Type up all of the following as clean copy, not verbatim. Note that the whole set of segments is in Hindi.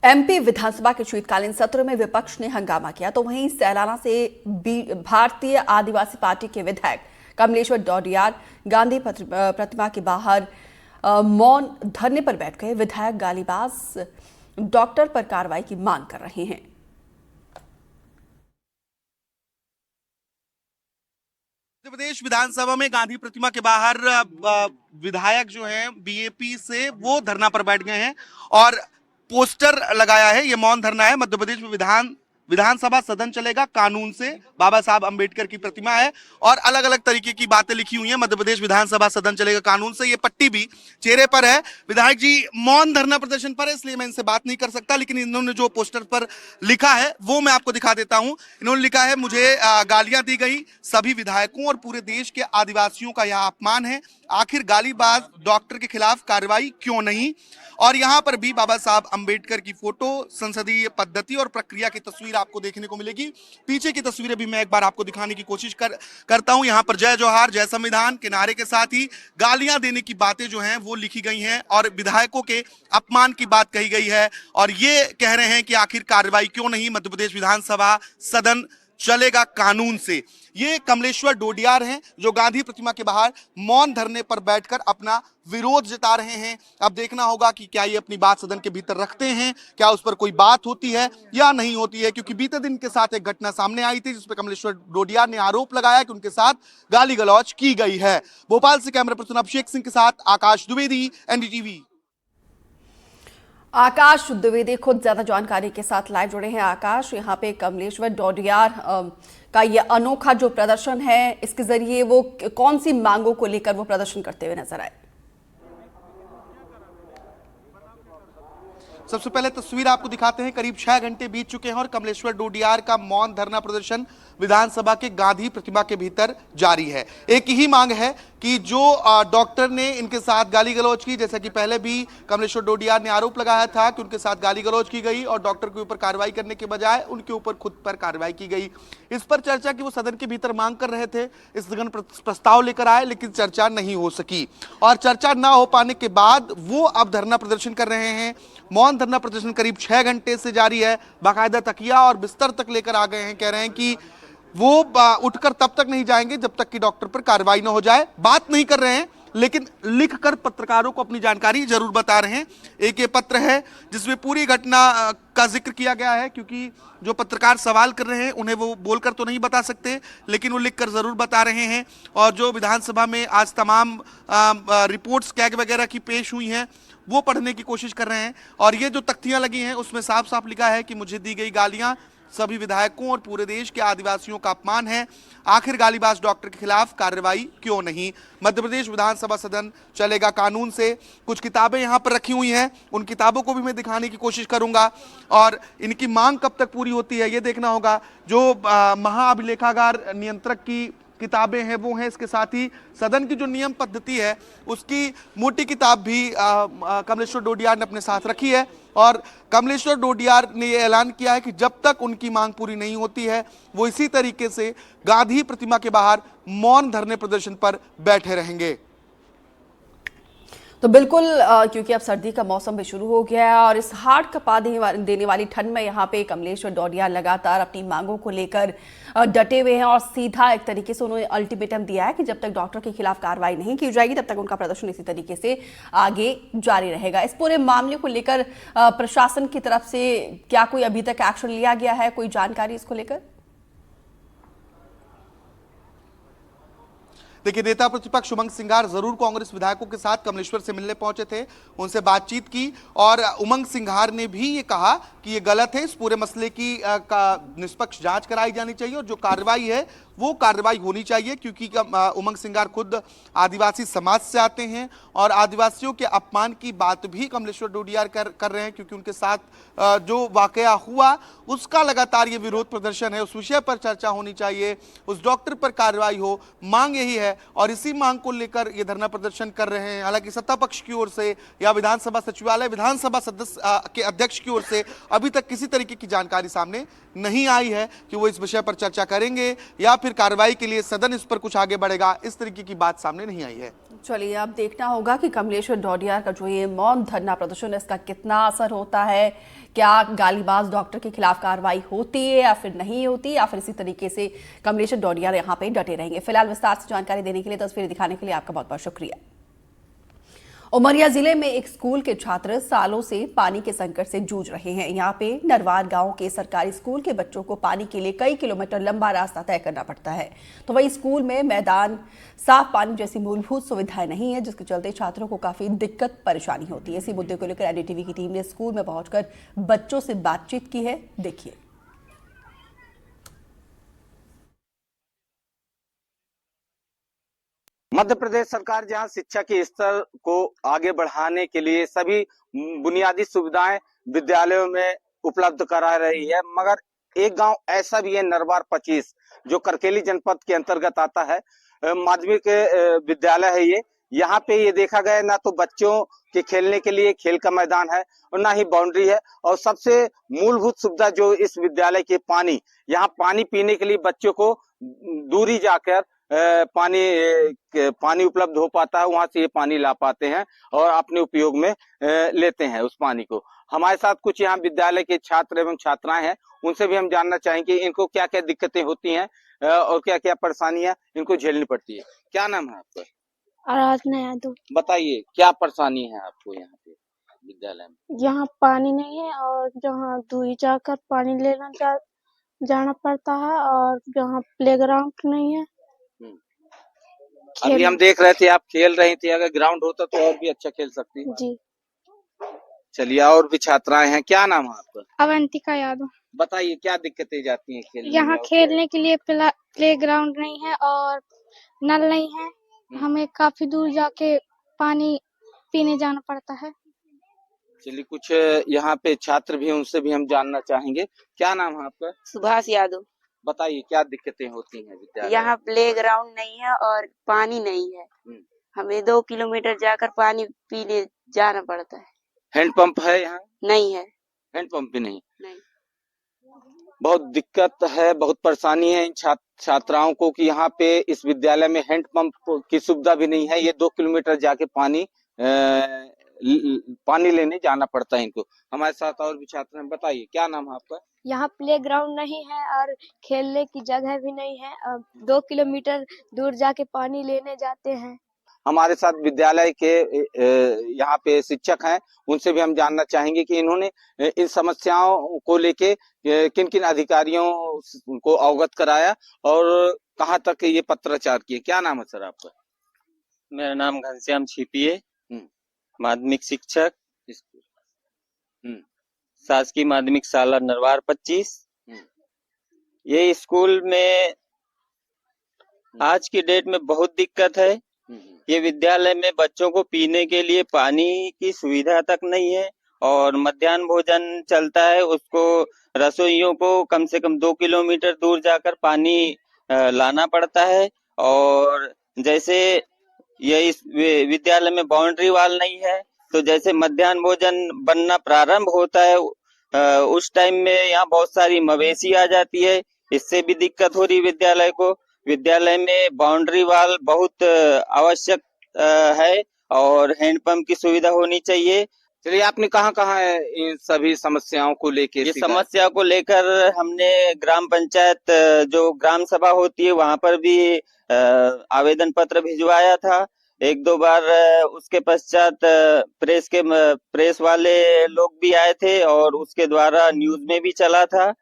एमपी विधानसभा के शीतकालीन सत्र में विपक्ष ने हंगामा किया तो वहीं सैलाना से भारतीय आदिवासी पार्टी के विधायक कमलेश्वर डोडियार गांधी प्रतिमा के बाहर मौन धरने पर बैठ गए। विधायक गालीबाज डॉक्टर पर कार्रवाई की मांग कर रहे हैं। मध्य प्रदेश विधानसभा में गांधी प्रतिमा के बाहर विधायक जो हैं बीएपी से वो धरना पर बैठ गए हैं और पोस्टर लगाया है। ये मौन धरना है। मध्य प्रदेश में विधानसभा सदन चलेगा कानून से, बाबा साहब अंबेडकर की प्रतिमा है और अलग अलग तरीके की बातें लिखी हुई हैं। मध्य प्रदेश विधानसभा सदन चलेगा कानून से, ये पट्टी भी चेहरे पर है। विधायक जी मौन धरना प्रदर्शन पर है, इसलिए मैं इनसे बात नहीं कर सकता, लेकिन इन्होंने जो पोस्टर पर लिखा है वो मैं आपको दिखा देता हूं। इन्होंने लिखा है, मुझे गालियां दी गई, सभी विधायकों और पूरे देश के आदिवासियों का यह अपमान है, आखिर गालीबाज डॉक्टर के खिलाफ कार्रवाई क्यों नहीं। और यहां पर भी बाबा साहब अंबेडकर की फोटो, संसदीय पद्धति और प्रक्रिया की तस्वीर आपको देखने को मिलेगी। पीछे की तस्वीरें भी मैं एक बार आपको दिखाने की कोशिश करता हूं। यहां पर जय जोहार, जय संविधान के नारे के साथ ही गालियां देने की बातें जो हैं वो लिखी गई हैं और विधायकों के अपमान की बात कही गई है और ये कह रहे हैं कि आखिर कार्रवाई क्यों नहीं, मध्य प्रदेश विधानसभा सदन चलेगा कानून से। ये कमलेश्वर डोडियार हैं जो गांधी प्रतिमा के बाहर मौन धरने पर बैठकर अपना विरोध जता रहे हैं। अब देखना होगा कि क्या ये अपनी बात सदन के भीतर रखते हैं, क्या उस पर कोई बात होती है या नहीं होती है, क्योंकि बीते दिन के साथ एक घटना सामने आई थी जिसपे कमलेश्वर डोडियार ने आरोप लगाया कि उनके साथ गाली गलौज की गई है। भोपाल से कैमरा पर्सन अभिषेक सिंह के साथ आकाश द्विवेदी, एनडीटीवी। आकाश द्विवेदी खुद ज्यादा जानकारी के साथ लाइव जुड़े हैं। आकाश, यहाँ पे कमलेश्वर डोडियार का ये अनोखा जो प्रदर्शन है, इसके जरिए वो कौन सी मांगों को लेकर वो प्रदर्शन करते हुए नजर आए? सबसे पहले तस्वीर आपको दिखाते हैं। करीब 6 घंटे बीत चुके हैं और कमलेश्वर डोडियार का मौन धरना प्रदर्शन विधानसभा के गांधी प्रतिमा के भीतर जारी है। एक ही मांग है कि जो डॉक्टर ने इनके साथ गाली गलौज की, जैसा कि पहले भी कमलेश्वर डोडियार ने आरोप लगाया था कि उनके साथ गाली गलौज की गई और डॉक्टर के ऊपर कार्रवाई करने के बजाय उनके ऊपर खुद पर कार्रवाई की गई। इस पर चर्चा की वो सदन के भीतर मांग कर रहे थे, इस स्थगन प्रस्ताव लेकर आए, लेकिन चर्चा नहीं हो सकी और चर्चा ना हो पाने के बाद वो अब धरना प्रदर्शन कर रहे हैं। मौन धरना प्रदर्शन करीब 6 घंटे से जारी है। बाकायदा तकिया और बिस्तर तक लेकर आ गए हैं। कह रहे हैं कि वो उठकर तब तक नहीं जाएंगे जब तक कि डॉक्टर पर कार्रवाई न हो जाए। बात नहीं कर रहे हैं, लेकिन लिखकर पत्रकारों को अपनी जानकारी जरूर बता रहे हैं। एक ये पत्र है जिसमें पूरी घटना का जिक्र किया गया है, क्योंकि जो पत्रकार सवाल कर रहे हैं उन्हें वो बोलकर तो नहीं बता सकते, लेकिन वो लिखकर जरूर बता रहे हैं। और जो विधानसभा में आज तमाम रिपोर्ट्स कैग वगैरह की पेश हुई हैं वो पढ़ने की कोशिश कर रहे हैं और ये जो तख्तियां लगी हैं उसमें साफ साफ लिखा है कि मुझे दी गई गालियां सभी विधायकों और पूरे देश के आदिवासियों का अपमान है, आखिर गालीबाज डॉक्टर के खिलाफ कार्रवाई क्यों नहीं। मध्य प्रदेश विधानसभा सदन चलेगा कानून से। कुछ किताबें यहाँ पर रखी हुई हैं, उन किताबों को भी मैं दिखाने की कोशिश करूंगा और इनकी मांग कब तक पूरी होती है ये देखना होगा। जो महाअभिलेखागार नियंत्रक की किताबें हैं वो हैं, इसके साथ ही सदन की जो नियम पद्धति है उसकी मोटी किताब भी कमलेश्वर डोडियार ने अपने साथ रखी है और कमलेश्वर डोडियार ने यह ऐलान किया है कि जब तक उनकी मांग पूरी नहीं होती है वो इसी तरीके से गांधी प्रतिमा के बाहर मौन धरने प्रदर्शन पर बैठे रहेंगे। तो बिल्कुल, क्योंकि अब सर्दी का मौसम भी शुरू हो गया है और इस हार्ड कपा देने वाली ठंड में यहाँ पे कमलेश्वर डोडियार लगातार अपनी मांगों को लेकर डटे हुए हैं और सीधा एक तरीके से उन्होंने अल्टीमेटम दिया है कि जब तक डॉक्टर के खिलाफ कार्रवाई नहीं की जाएगी तब तक उनका प्रदर्शन इसी तरीके से आगे जारी रहेगा। इस पूरे मामले को लेकर प्रशासन की तरफ से क्या कोई अभी तक एक्शन लिया गया है, कोई जानकारी इसको लेकर? देखिए, नेता प्रतिपक्ष उमंग सिंघार जरूर कांग्रेस विधायकों के साथ कमलेश्वर से मिलने पहुंचे थे, उनसे बातचीत की और उमंग सिंघार ने भी ये कहा कि ये गलत है, इस पूरे मसले की निष्पक्ष जांच कराई जानी चाहिए और जो कार्रवाई है वो कार्रवाई होनी चाहिए, क्योंकि उमंग सिंघार खुद आदिवासी समाज से आते हैं और आदिवासियों के अपमान की बात भी कमलेश्वर डोडियार कर रहे हैं, क्योंकि उनके साथ जो वाकया हुआ उसका लगातार ये विरोध प्रदर्शन है। उस विषय पर चर्चा होनी चाहिए, उस डॉक्टर पर कार्रवाई हो, मांग यही है और इसी मांग को लेकर ये धरना प्रदर्शन कर रहे हैं। हालांकि सत्ता पक्ष की ओर से या विधानसभा सचिवालय विधानसभा सदस्य के अध्यक्ष की ओर से अभी तक किसी तरीके की जानकारी सामने नहीं आई है कि वो इस विषय पर चर्चा करेंगे या फिर कार्रवाई के लिए सदन इस पर कुछ आगे बढ़ेगा, इस तरीके की बात सामने नहीं आई है। चलिए अब देखना होगा कि कमलेश्वर डोडियार का जो ये मौन धरना प्रदर्शन है इसका कितना असर होता है। क्या गालीबाज डॉक्टर के खिलाफ कार्रवाई होती है या फिर नहीं होती, या फिर इसी तरीके से कमलेश्वर डोडियार यहाँ पे डटे रहेंगे। फिलहाल विस्तार से जानकारी देने के लिए, तस्वीरें दिखाने के लिए आपका बहुत बहुत शुक्रिया। उमरिया जिले में एक स्कूल के छात्र सालों से पानी के संकट से जूझ रहे हैं। यहाँ पे नरवार गांव के सरकारी स्कूल के बच्चों को पानी के लिए कई किलोमीटर लंबा रास्ता तय करना पड़ता है। तो वही स्कूल में मैदान, साफ पानी जैसी मूलभूत सुविधाएं नहीं है, जिसके चलते छात्रों को काफी दिक्कत परेशानी होती है। इसी मुद्दे को लेकर एनडीटीवी की टीम ने स्कूल में पहुंचकर बच्चों से बातचीत की है। देखिए। मध्य प्रदेश सरकार जहां शिक्षा के स्तर को आगे बढ़ाने के लिए सभी बुनियादी सुविधाएं विद्यालयों में उपलब्ध करा रही है, मगर एक गांव ऐसा भी है, नरवार 25, जो करकेली जनपद के अंतर्गत आता है। माध्यमिक विद्यालय है ये। यहाँ पे ये देखा गया ना तो बच्चों के खेलने के लिए खेल का मैदान है और ना ही बाउंड्री है, और सबसे मूलभूत सुविधा जो इस विद्यालय के पानी, यहाँ पानी पीने के लिए बच्चों को दूरी जाकर पानी उपलब्ध हो पाता है, वहां से ये पानी ला पाते हैं और अपने उपयोग में लेते हैं उस पानी को। हमारे साथ कुछ यहाँ विद्यालय के छात्र एवं छात्राएं हैं, उनसे भी हम जानना चाहेंगे इनको क्या क्या दिक्कतें होती हैं और क्या क्या परेशानियां इनको झेलनी पड़ती है। क्या नाम है आपका? आराधना यादव। बताइए क्या परेशानी है आपको यहाँ पे विद्यालय में? यहाँ पानी नहीं है और जहाँ दूरी जाकर पानी जाना पड़ता है, और जहाँ प्लेग्राउंड नहीं है। अभी हम देख रहे थे आप खेल रही थी, अगर ग्राउंड होता तो और भी अच्छा खेल सकती। जी। चलिए, और भी छात्राएं हैं, क्या नाम है आपका? अवंतिका यादव। बताइए क्या दिक्कतें जाती हैं खेलने में? यहाँ खेलने के लिए प्लेग्राउंड नहीं है और नल नहीं है। हमें काफी दूर जाके पानी पीने जाना पड़ता है। चलिए, कुछ यहाँ पे छात्र भी हैं, उनसे भी हम जानना चाहेंगे। क्या नाम है आपका? सुभाष यादव। बताइए क्या दिक्कतें होती हैं विद्यालय? यहाँ प्लेग्राउंड नहीं है और पानी नहीं है। हमें 2 किलोमीटर जाकर पानी पीने जाना पड़ता है। हैंडपंप है यहाँ? नहीं है। हैंडपंप भी नहीं? नहीं। बहुत दिक्कत है, बहुत परेशानी है इन छात्राओं को कि यहाँ पे इस विद्यालय में हैंडपंप की सुविधा भी नहीं है। ये 2 किलोमीटर जाके पानी लेने जाना पड़ता है इनको। हमारे साथ और भी छात्र हैं, बताइए क्या नाम है आपका? यहाँ प्लेग्राउंड नहीं है और खेलने की जगह भी नहीं है। 2 किलोमीटर दूर जाके पानी लेने जाते हैं। हमारे साथ विद्यालय के यहाँ पे शिक्षक हैं, उनसे भी हम जानना चाहेंगे कि इन्होंने इन समस्याओं को लेके किन किन अधिकारियों को अवगत कराया और कहाँ तक ये पत्राचार किए। क्या नाम है सर आपका? मेरा नाम घनश्याम छिपी है, माध्यमिक शिक्षक, शासकीय माध्यमिक शाला नरवार 25। ये स्कूल में आज की डेट में बहुत दिक्कत है। ये विद्यालय में बच्चों को पीने के लिए पानी की सुविधा तक नहीं है और मध्याह्न भोजन चलता है, उसको रसोइयों को कम से कम 2 किलोमीटर दूर जाकर पानी लाना पड़ता है। और जैसे ये इस विद्यालय में बाउंड्री वाल नहीं है, तो जैसे मध्याह्न भोजन बनना प्रारंभ होता है उस टाइम में यहाँ बहुत सारी मवेशी आ जाती है, इससे भी दिक्कत हो रही विद्यालय को। विद्यालय में बाउंड्री वाल बहुत आवश्यक है और हैंडपंप की सुविधा होनी चाहिए। चलिए, आपने कहाँ इन सभी समस्याओं को लेकर? ये समस्या को लेकर हमने ग्राम पंचायत जो ग्राम सभा होती है वहां पर भी आवेदन पत्र भिजवाया था 1-2 बार। उसके पश्चात प्रेस वाले लोग भी आए थे और उसके द्वारा न्यूज में भी चला था।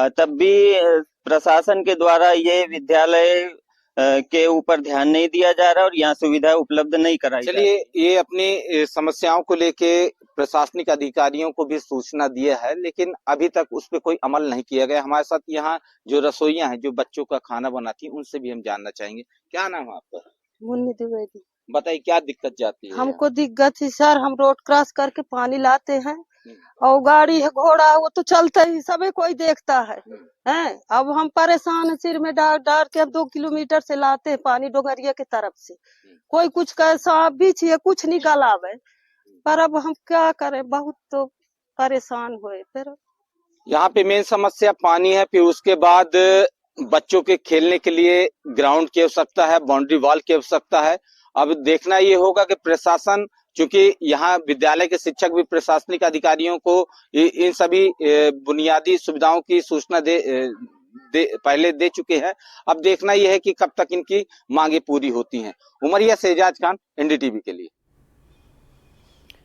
तब भी प्रशासन के द्वारा ये विद्यालय के ऊपर ध्यान नहीं दिया जा रहा और यहाँ सुविधा उपलब्ध नहीं कराई। चलिए, ये अपनी समस्याओं को लेके प्रशासनिक अधिकारियों को भी सूचना दिया है, लेकिन अभी तक उस पर कोई अमल नहीं किया गया। हमारे साथ यहाँ जो रसोइयां हैं, जो बच्चों का खाना बनाती हैं, उनसे भी हम जानना चाहेंगे। क्या नाम है आपका? मुन्नी द्विवेदी। बताइए क्या दिक्कत जाती है? हमको दिक्कत है सर, हम रोड क्रॉस करके पानी लाते हैं और गाड़ी है, घोड़ा है, वो तो चलता ही, सभी कोई देखता है। हैं? अब हम परेशान है, सिर में डार के हम 2 किलोमीटर से लाते हैं पानी डोंगरिया की तरफ से। कोई कुछ कहे सांप भी चाहिए, कुछ निकल आवे, पर अब हम क्या करें, बहुत तो परेशान हुए। फिर यहाँ पे मेन समस्या पानी है, फिर उसके बाद बच्चों के खेलने के लिए ग्राउंड की आवश्यकता है, बाउंड्री वॉल की आवश्यकता है। अब देखना ये होगा कि प्रशासन, क्योंकि यहाँ विद्यालय के शिक्षक भी प्रशासनिक अधिकारियों को इन सभी बुनियादी सुविधाओं की सूचना पहले दे चुके हैं। अब देखना यह है कि कब तक इनकी मांगे पूरी होती हैं। उमरिया से एजाज खान, एनडीटीवी के लिए।